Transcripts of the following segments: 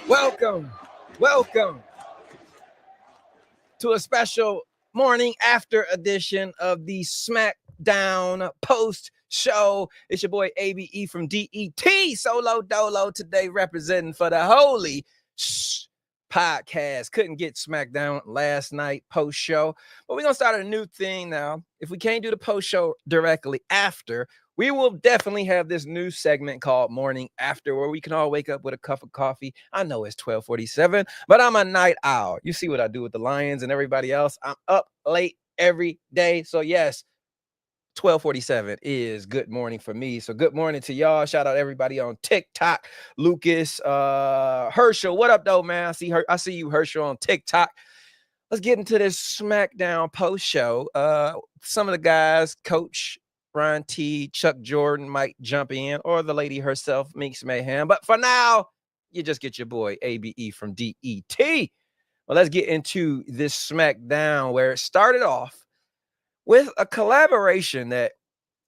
Welcome, welcome to a special morning after edition of the Smackdown post show. It's your boy ABE from DET Solo Dolo today, representing for the Holy Shhh Podcast. Couldn't get Smackdown last night post show, but we're gonna start a new thing now. If we can't do the post show directly after, we will definitely have this new segment called Morning After, where we can all wake up with a cup of coffee. I know it's 12:47, but I'm a night owl. You see what I do with the Lions and everybody else. I'm up late every day. So yes, 12:47 is good morning for me. So good morning to y'all. Shout out everybody on TikTok. Lucas, Herschel. What up, though, man? I see you, Herschel, on TikTok. Let's get into this Smackdown post show. Some of the guys, Coach Ron T, Chuck Jordan might jump in, or the lady herself, Minx Mayhem. But for now, you just get your boy ABE from DET. Well, let's get into this Smackdown, where it started off with a collaboration that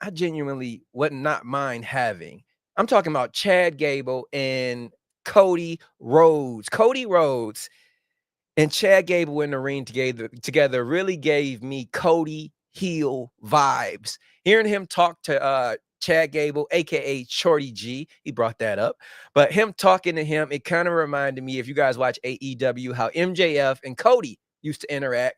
I genuinely would not mind having. I'm talking about Chad Gable and Cody Rhodes. Cody Rhodes and Chad Gable in the ring together really gave me Cody heel vibes. Hearing him talk to Chad Gable, aka Shorty G, he brought that up. But him talking to him, it kind of reminded me, if you guys watch AEW, how MJF and Cody used to interact.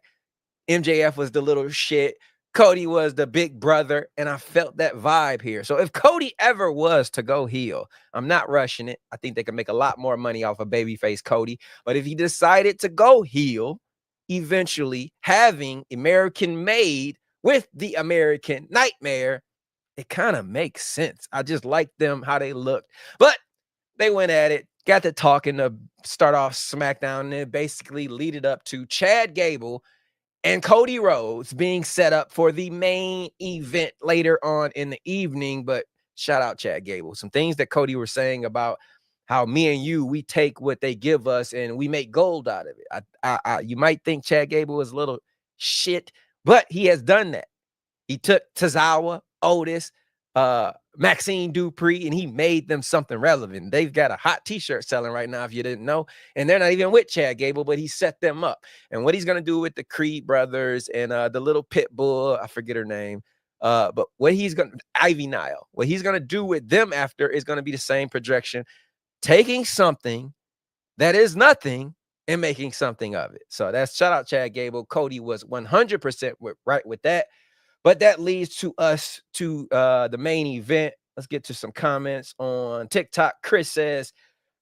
MJF was the little shit, Cody was the big brother, and I felt that vibe here. So if Cody ever was to go heel, I'm not rushing it. I think they can make a lot more money off of babyface Cody. But if he decided to go heel, eventually having American Made with the American Nightmare, it kind of makes sense. I just like them, how they looked. But they went at it, got to talking to start off SmackDown, and then basically lead it up to Chad Gable and Cody Rhodes being set up for the main event later on in the evening. But shout out Chad Gable. Some things that Cody was saying about how me and you, we take what they give us and we make gold out of it. You might think Chad Gable is a little shit, but he has done that. He took Tozawa, Otis, Maxine Dupree, and he made them something relevant. They've got a hot t-shirt selling right now, if you didn't know, and they're not even with Chad Gable, but he set them up. And what he's going to do with the Creed brothers and the little pit bull, I forget her name, but what he's going to, Ivy Nile, what he's going to do with them after is going to be the same projection, taking something that is nothing and making something of it. So that's, shout out Chad Gable. Cody was 100% right with that. But that leads to us to the main event. Let's get to some comments on TikTok. Chris says,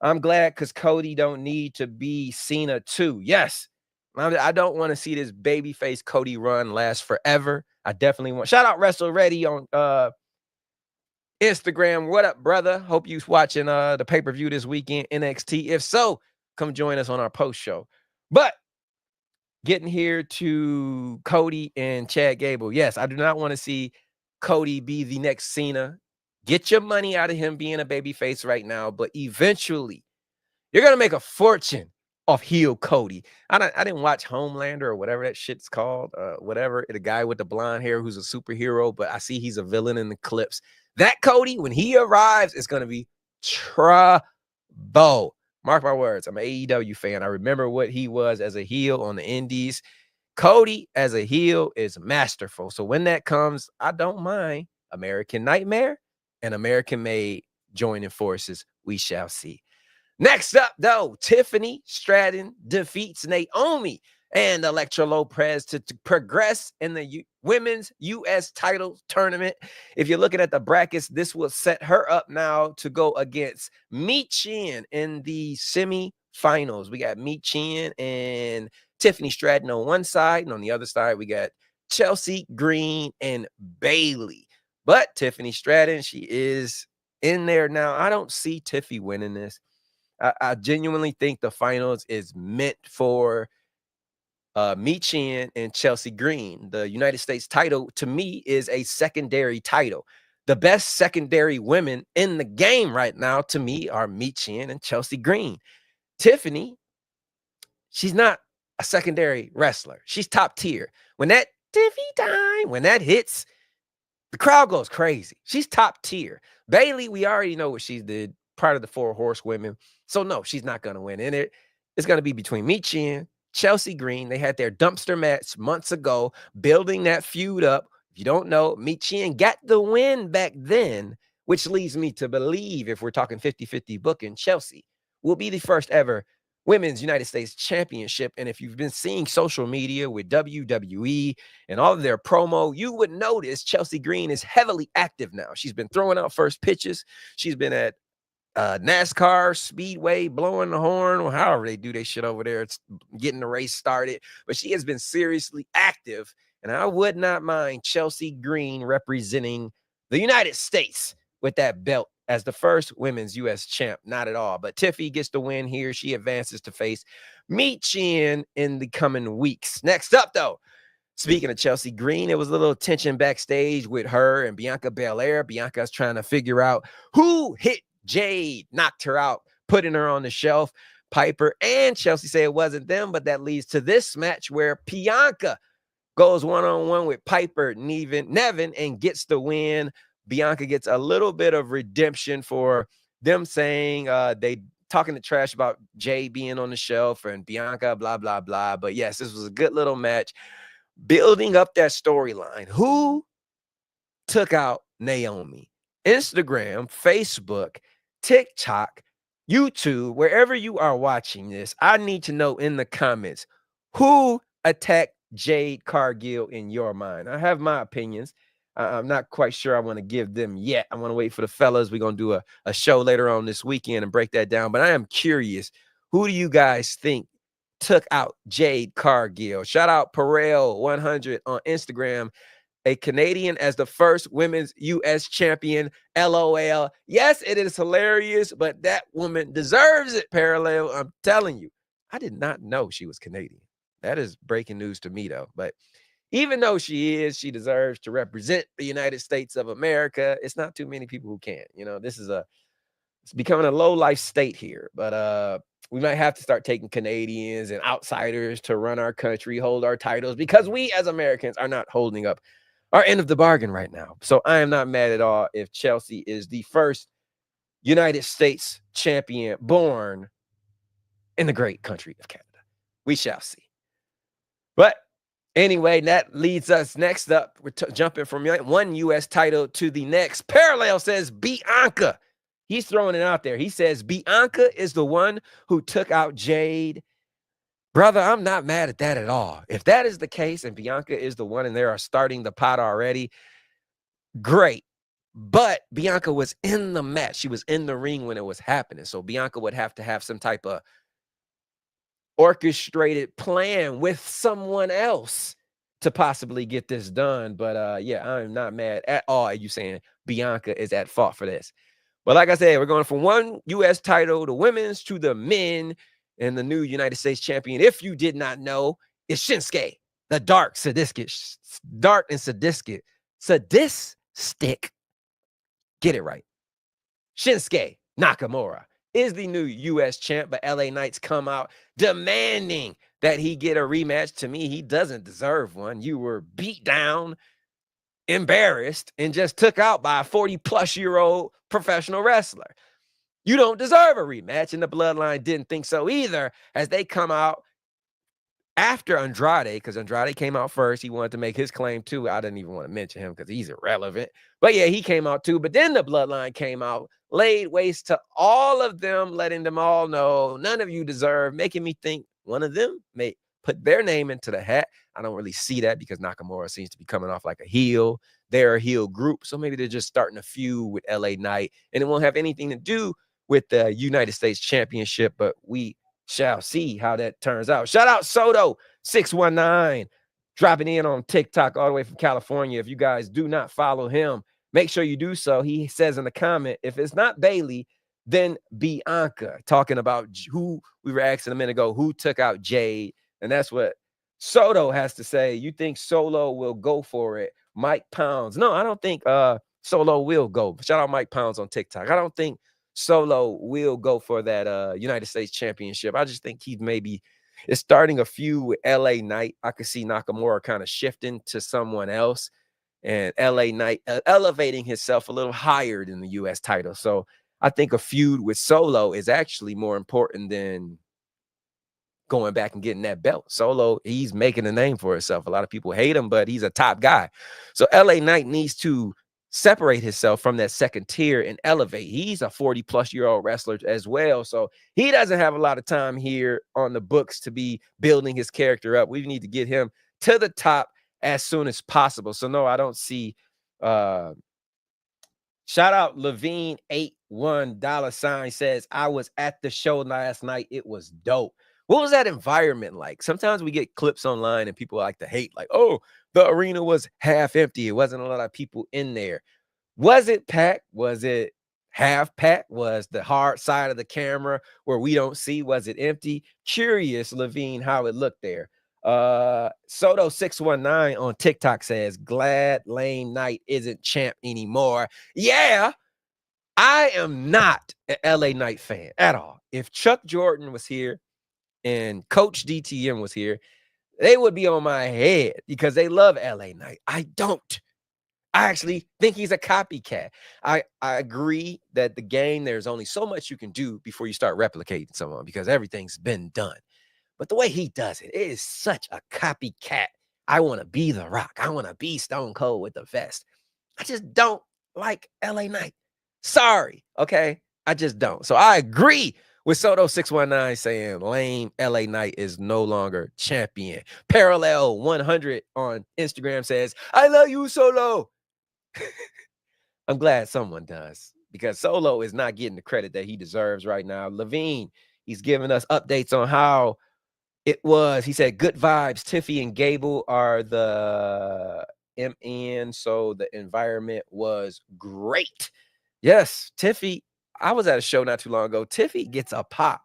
I'm glad because Cody don't need to be Cena too. Yes, I don't want to see this babyface Cody run last forever. I definitely want. Shout out Wrestle Ready on Instagram. What up, brother? Hope you're watching the pay-per-view this weekend, NXT. If so, come join us on our post show. But getting here to Cody and Chad Gable. Yes, I do not want to see Cody be the next Cena. Get your money out of him being a babyface right now, but eventually you're going to make a fortune off heel Cody. I didn't watch Homelander or whatever that shit's called, whatever. The guy with the blonde hair who's a superhero, but I see he's a villain in the clips. That Cody, when he arrives, is going to be trouble. Mark my words, I'm an AEW fan. I remember what he was as a heel on the indies. Cody as a heel is masterful. So when that comes, I don't mind American Nightmare and American Made joining forces. We shall see. Next up, though, Tiffany Stratton defeats Naomi and Elektra Lopez to progress in the women's U.S. title tournament. If you're looking at the brackets, this will set her up now to go against Michin in the semifinals. We got Michin and Tiffany Stratton on one side, and on the other side, we got Chelsea Green and Bailey. But Tiffany Stratton, she is in there now. I don't see Tiffy winning this. I genuinely think the finals is meant for Michin and Chelsea Green. The United States title, to me, is a secondary title. The best secondary women in the game right now, to me, are Michin and Chelsea Green. Tiffany, she's not a secondary wrestler. She's top tier. When that Tiffy time, when that hits, the crowd goes crazy. She's top tier. Bailey, we already know what she did, part of the 4 horsewomen. So no, she's not going to win. And it's going to be between Michin and Chelsea Green. They had their dumpster match months ago, building that feud up. If you don't know, Michin got the win back then, which leads me to believe, if we're talking 50-50 booking, Chelsea will be the first ever Women's United States Championship. And if you've been seeing social media with WWE and all of their promo, you would notice Chelsea Green is heavily active now. She's been throwing out first pitches. She's been at NASCAR, Speedway, blowing the horn, or however they do their shit over there. It's getting the race started. But she has been seriously active. And I would not mind Chelsea Green representing the United States with that belt as the first women's U.S. champ. Not at all. But Tiffy gets the win here. She advances to face Michin in the coming weeks. Next up, though, speaking of Chelsea Green, there was a little tension backstage with her and Bianca Belair. Bianca's trying to figure out who hit Jade, knocked her out, putting her on the shelf. Piper and Chelsea say it wasn't them, but that leads to this match where Bianca goes one-on-one with Piper Nevin and gets the win. Bianca gets a little bit of redemption for them saying they talking the trash about Jay being on the shelf and Bianca, blah, blah, blah. But yes, this was a good little match, building up that storyline. Who took out Naomi? Instagram, Facebook, TikTok, YouTube, wherever you are watching this, I need to know in the comments, who attacked Jade Cargill in your mind? I have my opinions. I'm not quite sure I want to give them yet. I want to wait for the fellas. We're going to do a show later on this weekend and break that down. But I am curious, who do you guys think took out Jade Cargill? Shout out Perel100 on Instagram. A Canadian as the first women's U.S. champion. LOL. Yes, it is hilarious, but that woman deserves it, Parallel. I'm telling you. I did not know she was Canadian. That is breaking news to me, though. But even though she deserves to represent the United States of America. It's not too many people who can. You know, it's becoming a low-life state here. But we might have to start taking Canadians and outsiders to run our country, hold our titles, because we as Americans are not holding up our end of the bargain right now. So I am not mad at all if Chelsea is the first United States champion born in the great country of Canada. We shall see. But anyway, that leads us next up. We're jumping from one U.S. title to the next. Parallel says Bianca. He's throwing it out there. He says Bianca is the one who took out Jade. Brother, I'm not mad at that at all. If that is the case and Bianca is the one and they are starting the pot already, great. But Bianca was in the match. She was in the ring when it was happening. So Bianca would have to have some type of orchestrated plan with someone else to possibly get this done. But yeah, I'm not mad at all at you saying Bianca is at fault for this. But like I said, we're going from one U.S. title, the women's, to the men, and the new United States champion, if you did not know, is Shinsuke, the dark and sadistic, get it right. Shinsuke Nakamura is the new U.S. champ, but LA Knights come out demanding that he get a rematch. To me, he doesn't deserve one. You were beat down, embarrassed, and just took out by a 40-plus-year-old professional wrestler. You don't deserve a rematch, and the Bloodline didn't think so either, as they come out after Andrade, because Andrade came out first. He wanted to make his claim, too. I didn't even want to mention him because he's irrelevant. But, yeah, he came out, too. But then the Bloodline came out, laid waste to all of them, letting them all know none of you deserve, making me think one of them may put their name into the hat. I don't really see that because Nakamura seems to be coming off like a heel. They're a heel group, so maybe they're just starting a feud with LA Knight, and it won't have anything to do with the United States Championship, but we shall see how that turns out. Shout out Soto619, dropping in on TikTok all the way from California. If you guys do not follow him, make sure you do so. He says in the comment, if it's not Bailey, then Bianca, talking about who we were asking a minute ago, who took out Jade. And that's what Soto has to say. You think Solo will go for it? Mike Pounds. No, I don't think Solo will go. Shout out Mike Pounds on TikTok. I don't think Solo will go for that United States Championship. I just think he maybe is starting a feud with LA Knight. I could see Nakamura kind of shifting to someone else, and LA Knight elevating himself a little higher than the U.S. title. So I think a feud with Solo is actually more important than going back and getting that belt. Solo, he's making a name for himself. A lot of people hate him, but he's a top guy. So LA Knight needs to separate himself from that second tier and elevate. He's a 40-plus-year-old wrestler as well. So he doesn't have a lot of time here on the books to be building his character up. We need to get him to the top as soon as possible. So no, I don't see shout out Levine 81 $ says, I was at the show last night. It was dope. What was that environment like? Sometimes we get clips online and people like to hate, like, oh, the arena was half empty. It wasn't a lot of people in there. Was it packed? Was it half packed? Was the hard side of the camera where we don't see, was it empty? Curious, Levine, how it looked there. Soto 619 on TikTok says, glad Lane Knight isn't champ anymore. Yeah, I am not an LA Knight fan at all. If Chuck Jordan was here and Coach DTM was here, they would be on my head because they love LA Knight. I don't. I actually think he's a copycat. I agree that the game, there's only so much you can do before you start replicating someone because everything's been done. But the way he does it is such a copycat. I want to be The Rock. I want to be Stone Cold with the vest. I just don't like LA Knight. Sorry, okay? I just don't. So I agree with Soto 619 saying lame LA Knight is no longer champion. Parallel 100 on Instagram says, I love you, Solo. I'm glad someone does because Solo is not getting the credit that he deserves right now. Levine, he's giving us updates on how it was. He said, good vibes. Tiffy and Gable are the MN, so the environment was great. Yes, Tiffy. I was at a show not too long ago. Tiffy gets a pop.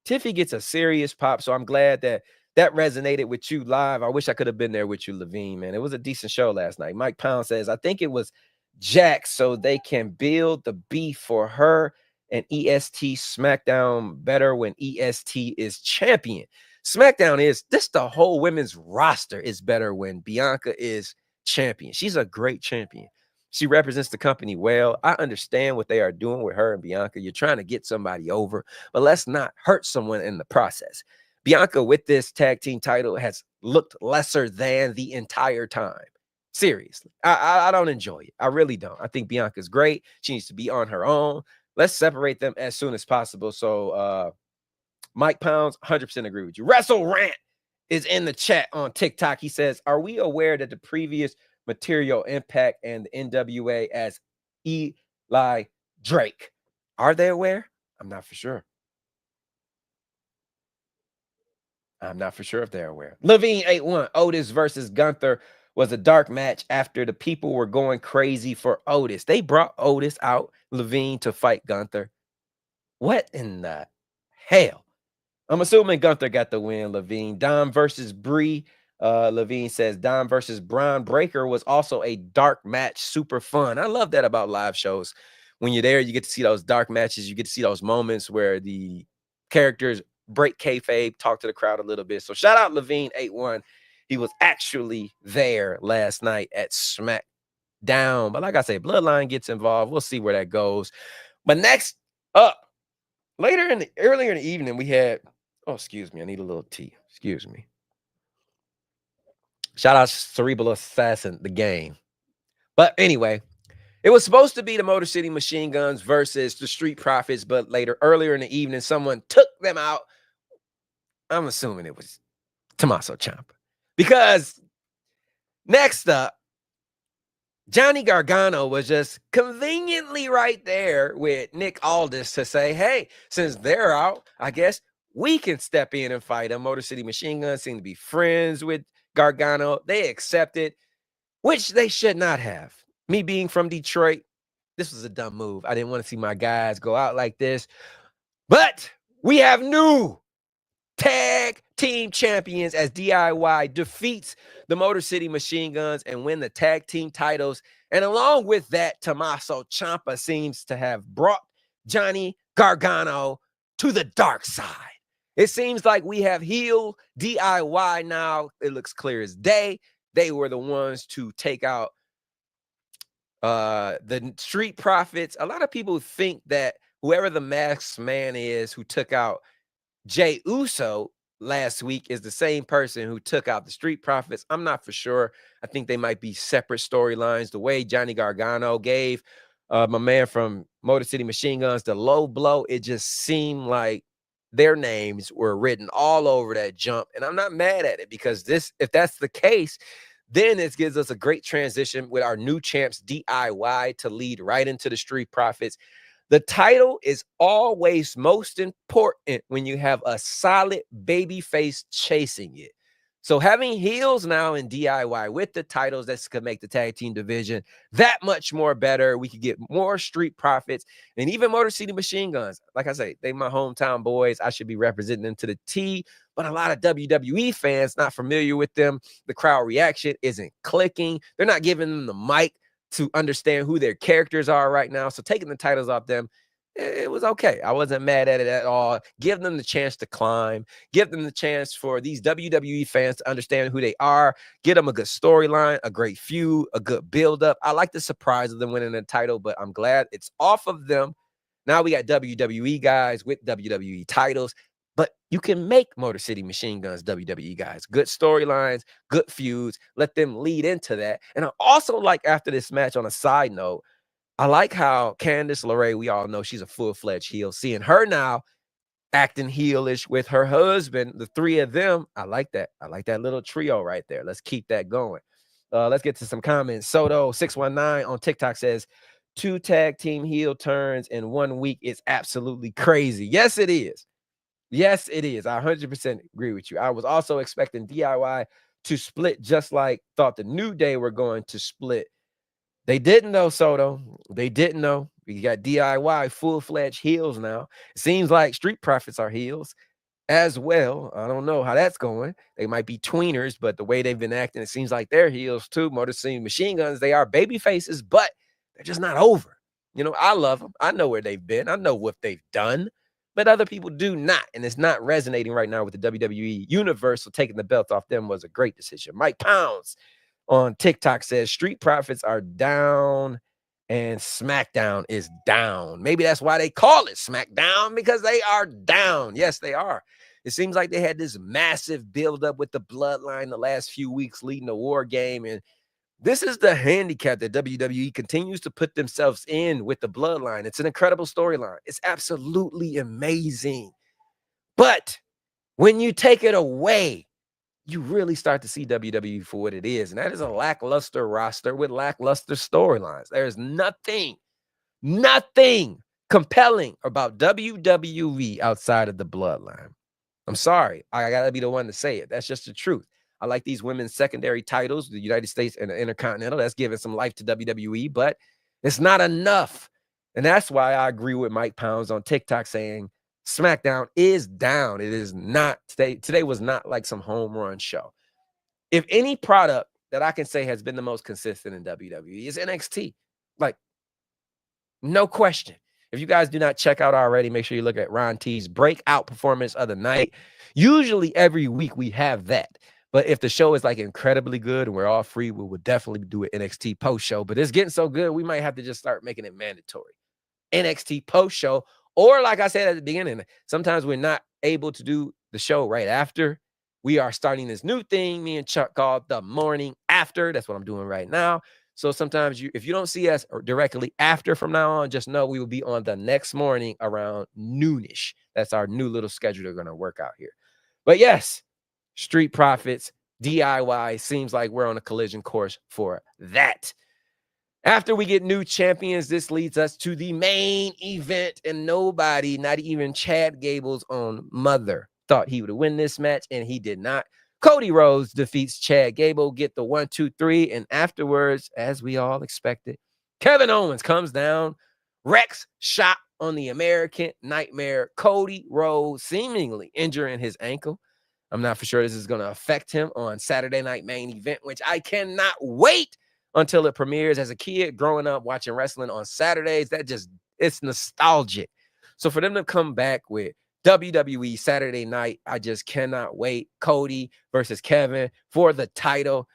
Tiffy gets a serious pop, so I'm glad that resonated with you live. I wish I could have been there with you, Levine, man. It was a decent show last night. Mike Pound says, I think it was Jack so they can build the beef for her and EST Smackdown better when EST is champion. SmackDown is this, the whole women's roster is better when Bianca is champion. She's a great champion. She represents the company well. I understand what they are doing with her and Bianca. You're trying to get somebody over, but let's not hurt someone in the process. Bianca with this tag team title has looked lesser than the entire time. Seriously, I don't enjoy it. I really don't. I think Bianca's great. She needs to be on her own. Let's separate them as soon as possible. So Mike Pounds, 100% agree with you. Wrestle Rant is in the chat on TikTok. He says, are we aware that the previous material Impact and the NWA as Eli Drake? Are they aware? I'm not for sure. I'm not for sure if they're aware. Levine 81, Otis versus Gunther was a dark match after the people were going crazy for Otis. They brought Otis out, Levine, to fight Gunther. What in the hell? I'm assuming Gunther got the win, Levine. Dom versus Bree. Levine says Dom versus Braun Breaker was also a dark match. Super fun. I love that about live shows. When you're there, you get to see those dark matches. You get to see those moments where the characters break kayfabe, talk to the crowd a little bit. So shout out Levine 81. He was actually there last night at Smackdown. But like I say, Bloodline gets involved. We'll see where that goes. But next up, earlier in the evening, we had, oh, excuse me, I need a little tea. Excuse me. Shout out Cerebral Assassin, the game. But anyway, it was supposed to be the Motor City Machine Guns versus the Street Profits, but earlier in the evening, someone took them out. I'm assuming it was Tommaso Ciampa. Because next up, Johnny Gargano was just conveniently right there with Nick Aldis to say, hey, since they're out, I guess we can step in and fight them. Motor City Machine Guns seem to be friends with Gargano. They accepted, which they should not have. Me being from Detroit, this was a dumb move. I didn't want to see my guys go out like this. But we have new tag team champions as DIY defeats the Motor City Machine Guns and win the tag team titles. And along with that, Tommaso Ciampa seems to have brought Johnny Gargano to the dark side. It seems like we have heel DIY now. It looks clear as day. They were the ones to take out the Street Profits. A lot of people think that whoever the masked man is who took out Jay Uso last week is the same person who took out the Street Profits. I'm not for sure. I think they might be separate storylines. The way Johnny Gargano gave my man from Motor City Machine Guns the low blow, it just seemed like their names were written all over that jump. And I'm not mad at it because if that's the case, then it gives us a great transition with our new champs DIY to lead right into the Street Profits. The title is always most important when you have a solid baby face chasing it. So having heels now in DIY with the titles, that's going to make the tag team division that much more better. We could get more Street Profits and even Motor City Machine Guns. Like I say, they my hometown boys. I should be representing them to the T, but a lot of WWE fans not familiar with them. The crowd reaction isn't clicking. They're not giving them the mic to understand who their characters are right now. So taking the titles off them, it was okay. I wasn't mad at it at all. Give them the chance to climb. Give them the chance for these WWE fans to understand who they are. Get them a good storyline, a great feud, a good build-up. I like the surprise of them winning the title, but I'm glad it's off of them. Now we got WWE guys with WWE titles. But you can make Motor City Machine Guns WWE guys. Good storylines, good feuds. Let them lead into that. And I also like after this match, on a side note, I like how Candice LeRae, we all know she's a full-fledged heel. Seeing her now acting heelish with her husband, the three of them, I like that. I like that little trio right there. Let's keep that going. Let's get to some comments. Soto619 on TikTok says, 2 tag team heel turns in 1 week is absolutely crazy. Yes, it is. Yes, it is. I 100% agree with you. I was also expecting DIY to split just like thought the New Day were going to split. They didn't know, Soto. They didn't know. We got DIY full-fledged heels now. It seems like Street Profits are heels as well. I don't know how that's going. They might be tweeners, but the way they've been acting, it seems like they're heels too. Motor City Machine Guns, they are baby faces, but they're just not over. You know, I love them. I know where they've been. I know what they've done. But other people do not, and it's not resonating right now with the WWE universe. So taking the belt off them was a great decision. Mike Pounds on TikTok says Street Profits are down and SmackDown is down. Maybe that's why they call it SmackDown, because they are down. Yes, they are. It seems like they had this massive buildup with the bloodline the last few weeks leading to War Game, and this is the handicap that WWE continues to put themselves in with the bloodline. It's an incredible storyline. It's absolutely amazing. But when you take it away, you really start to see WWE for what it is. And that is a lackluster roster with lackluster storylines. There's nothing compelling about WWE outside of the bloodline. I'm sorry. I got to be the one to say it. That's just the truth. I like these women's secondary titles, the United States and the Intercontinental. That's giving some life to WWE, but it's not enough. And that's why I agree with Mike Pounds on TikTok saying SmackDown is down. It is not today. Today was not like some home run show. If any product that I can say has been the most consistent in WWE is NXT, like no question. If you guys do not check out already, make sure you look at Ron T's breakout performance of the night. Usually every week we have that. But if the show is like incredibly good and we're all free, we will definitely do an NXT post show. But it's getting so good, we might have to just start making it mandatory. NXT post show. Or like I said at the beginning, sometimes we're not able to do the show right after. We are starting this new thing, me and Chuck, called the morning after. That's what I'm doing right now. So sometimes if you don't see us directly after from now on, just know we will be on the next morning around noonish. That's our new little schedule they're going to work out here. But yes, Street Profits, DIY, seems like we're on a collision course for that. After we get new champions, this leads us to the main event, and nobody, not even Chad Gable's own mother, thought he would win this match, and he did not. Cody Rhodes defeats Chad Gable, get the 1, 2, 3, and afterwards, as we all expected, Kevin Owens comes down, wrecks shop on the American Nightmare, Cody Rhodes, seemingly injuring his ankle. I'm not for sure this is going to affect him on Saturday Night Main Event, which I cannot wait until it premieres. As a kid growing up watching wrestling on Saturdays, it's nostalgic. So for them to come back with WWE Saturday Night, I just cannot wait. Cody versus Kevin for the title.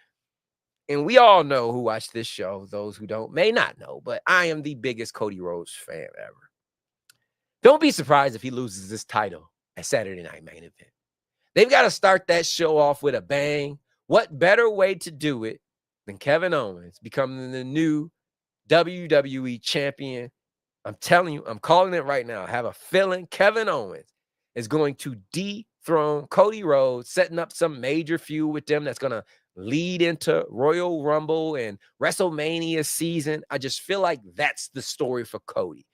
And we all know who watched this show. Those who don't may not know, but I am the biggest Cody Rhodes fan ever. Don't be surprised if he loses this title at Saturday Night Main Event. They've got to start that show off with a bang. What better way to do it than Kevin Owens becoming the new WWE champion? I'm telling you, I'm calling it right now. I have a feeling Kevin Owens is going to dethrone Cody Rhodes, setting up some major feud with them that's going to lead into Royal Rumble and WrestleMania season. I just feel like that's the story for Cody.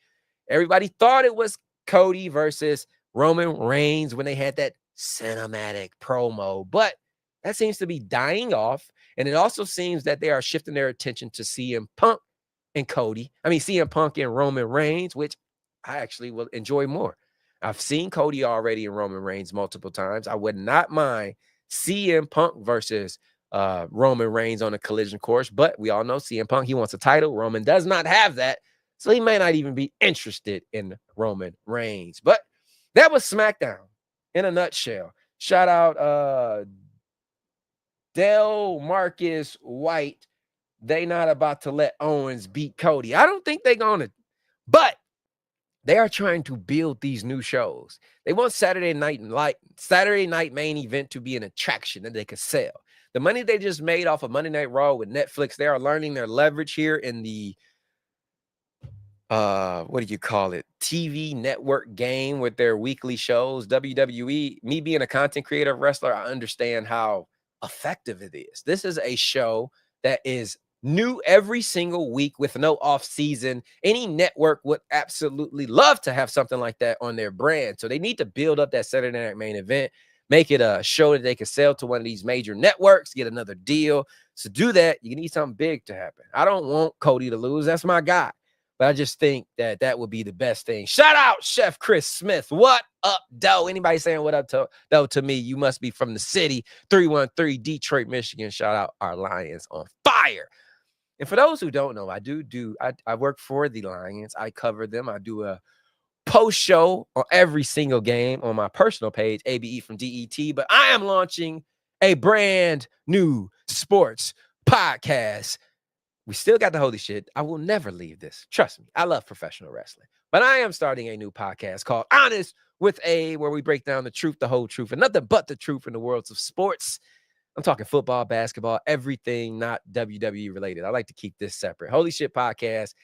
Everybody thought it was Cody versus Roman Reigns when they had that cinematic promo, but that seems to be dying off. And it also seems that they are shifting their attention to CM Punk and Cody. I mean, CM Punk and Roman Reigns, which I actually will enjoy more. I've seen Cody already in Roman Reigns multiple times. I would not mind CM Punk versus Roman Reigns on a collision course, but we all know CM Punk, he wants a title. Roman does not have that. So he may not even be interested in Roman Reigns. But that was SmackDown in a nutshell. Shout out Del Marcus White. They not about to let Owens beat Cody. I don't think they're going to. But they are trying to build these new shows. They want Saturday Night Main Event to be an attraction that they could sell. The money they just made off of Monday Night Raw with Netflix, they are learning their leverage here in the what do you call it? TV network game with their weekly shows. WWE, me being a content creator wrestler, I understand how effective it is. This is a show that is new every single week with no off season. Any network would absolutely love to have something like that on their brand. So they need to build up that Saturday Night Main Event, make it a show that they can sell to one of these major networks, get another deal. So do that, you need something big to happen. I don't want Cody to lose. That's my guy. But I just think that that would be the best thing. Shout out Chef Chris Smith. What up, though? Anybody saying what up to me, you must be from the city. 313 Detroit, Michigan. Shout out our Lions on fire. And for those who don't know, I work for the Lions. I cover them. I do a post show on every single game on my personal page, ABE from DET. But I am launching a brand new sports podcast. We still got the Holy Shit. I will never leave this. Trust me. I love professional wrestling. But I am starting a new podcast called Honest with A, where we break down the truth, the whole truth, and nothing but the truth in the worlds of sports. I'm talking football, basketball, everything not WWE related. I like to keep this separate. Holy Shit Podcast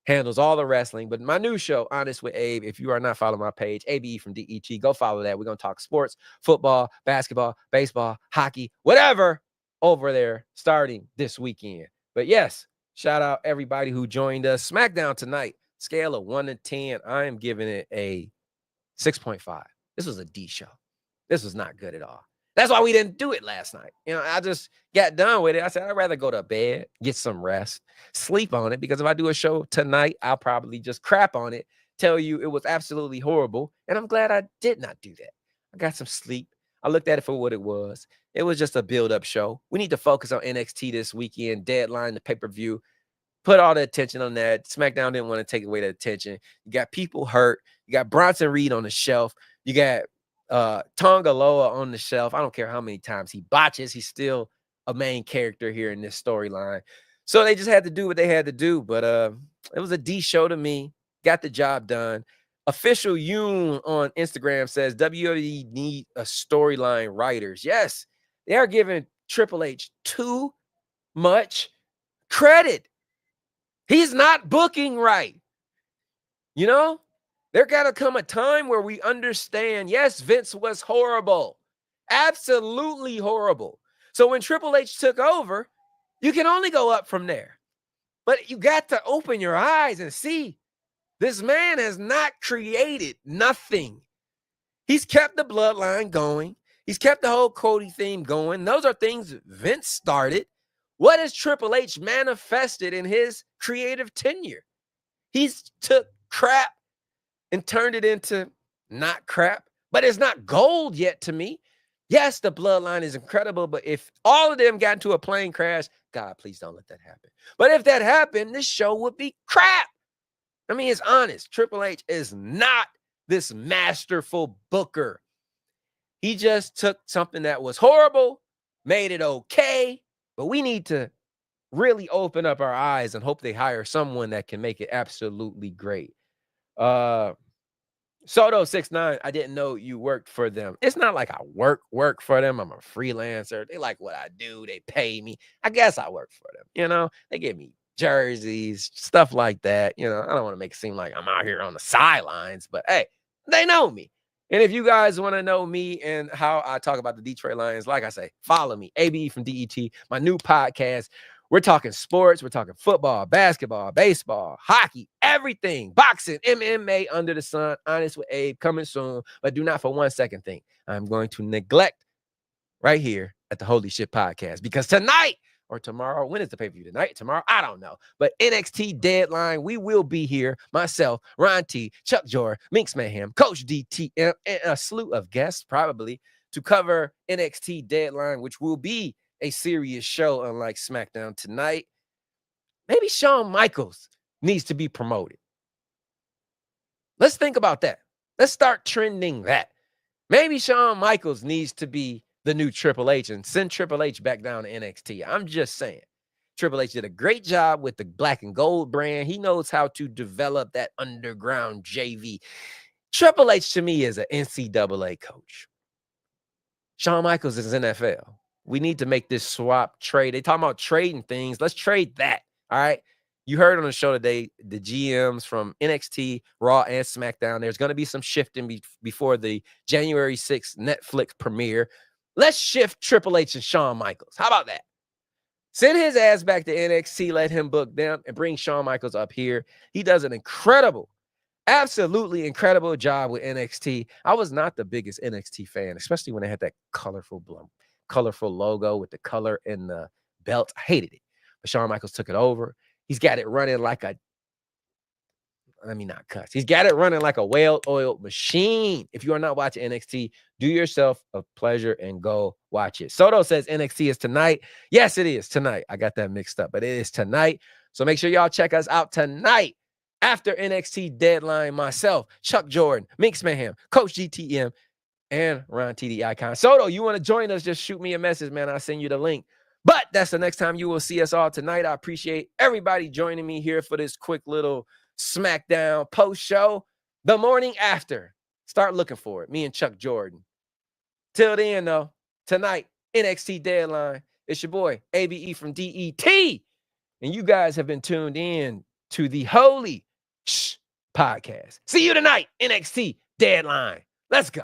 handles all the wrestling. But my new show, Honest with Abe, if you are not following my page, ABE from DET, go follow that. We're going to talk sports, football, basketball, baseball, hockey, whatever over there starting this weekend. But yes, shout out everybody who joined us. SmackDown tonight, scale of 1 to 10. I am giving it a 6.5. This was a D show. This was not good at all. That's why we didn't do it last night. I just got done with it. I said, I'd rather go to bed, get some rest, sleep on it, because if I do a show tonight, I'll probably just crap on it, tell you it was absolutely horrible. And I'm glad I did not do that. I got some sleep. I looked at it for what it was. It was just a build-up show. We need to focus on NXT this weekend, Deadline, the pay-per-view. Put all the attention on that. SmackDown didn't want to take away the attention. You got people hurt. You got Bronson Reed on the shelf. You got Tonga Loa on the shelf. I don't care how many times he botches. He's still a main character here in this storyline. So they just had to do what they had to do. But it was a D show to me. Got the job done. Official Yoon on Instagram says WWE need a storyline writers. Yes, they are giving Triple H too much credit. He's not booking right. There got to come a time where we understand, yes, Vince was horrible. Absolutely horrible. So when Triple H took over, you can only go up from there. But you got to open your eyes and see this man has not created nothing. He's kept the bloodline going. He's kept the whole Cody theme going. Those are things Vince started. What has Triple H manifested in his creative tenure? He's took crap and turned it into not crap, but it's not gold yet to me. Yes, the bloodline is incredible, but if all of them got into a plane crash, God, please don't let that happen. But if that happened, this show would be crap. I mean, it's honest. Triple H is not this masterful booker. He just took something that was horrible, made it okay, but we need to really open up our eyes and hope they hire someone that can make it absolutely great. Soto69, I didn't know you worked for them. It's not like I work for them. I'm a freelancer. They like what I do. They pay me. I guess I work for them. They give me jerseys, stuff like that. I don't want to make it seem like I'm out here on the sidelines, but hey, they know me. And if you guys want to know me and how I talk about the Detroit Lions, like I say, follow me, ABE from DET, my new podcast. We're talking sports. We're talking football, basketball, baseball, hockey, everything, boxing, MMA, under the sun. Honest with Abe, coming soon. But do not for 1 second think I'm going to neglect right here at the Holy Shhh Podcast, because tonight or tomorrow, when is the pay-per-view? Tonight, tomorrow? I don't know. But NXT Deadline, we will be here. Myself, Ron T, Chuck Jordan, Minx Mayhem, Coach DTM, and a slew of guests probably to cover NXT Deadline, which will be a serious show, unlike SmackDown tonight. Maybe Shawn Michaels needs to be promoted. Let's think about that. Let's start trending that. Maybe Shawn Michaels needs to be the new Triple H and send Triple H back down to NXT. I'm just saying. Triple H did a great job with the black and gold brand. He knows how to develop that underground JV. Triple H to me is an NCAA coach. Shawn Michaels is NFL. We need to make this swap trade. They talking about trading things. Let's trade that. All right. You heard on the show today, the GMs from NXT, Raw, and SmackDown. There's going to be some shifting before the January 6th Netflix premiere. Let's shift Triple H and Shawn Michaels. How about that? Send his ass back to NXT, let him book them, and bring Shawn Michaels up here. He does an incredible, absolutely incredible job with NXT. I was not the biggest NXT fan, especially when they had that colorful logo with the color and the belt. I hated it. But Shawn Michaels took it over. He's got it running like he's got it running like a well-oiled machine. If you are not watching NXT, do yourself a pleasure and go watch it. Soto says NXT is tonight. Yes, it is tonight. I got that mixed up, but it is tonight. So make sure y'all check us out tonight after NXT Deadline. Myself, Chuck Jordan, Minx Mayhem, Coach GTM, and Ron TD Icon. Soto, you want to join us? Just shoot me a message, man. I'll send you the link. But that's the next time you will see us all tonight. I appreciate everybody joining me here for this quick little SmackDown post show. The morning after. Start looking for it. Me and Chuck Jordan. Till then, though, tonight, NXT Deadline. It's your boy, ABE from DET. And you guys have been tuned in to the Holy Shhh Podcast. See you tonight, NXT Deadline. Let's go.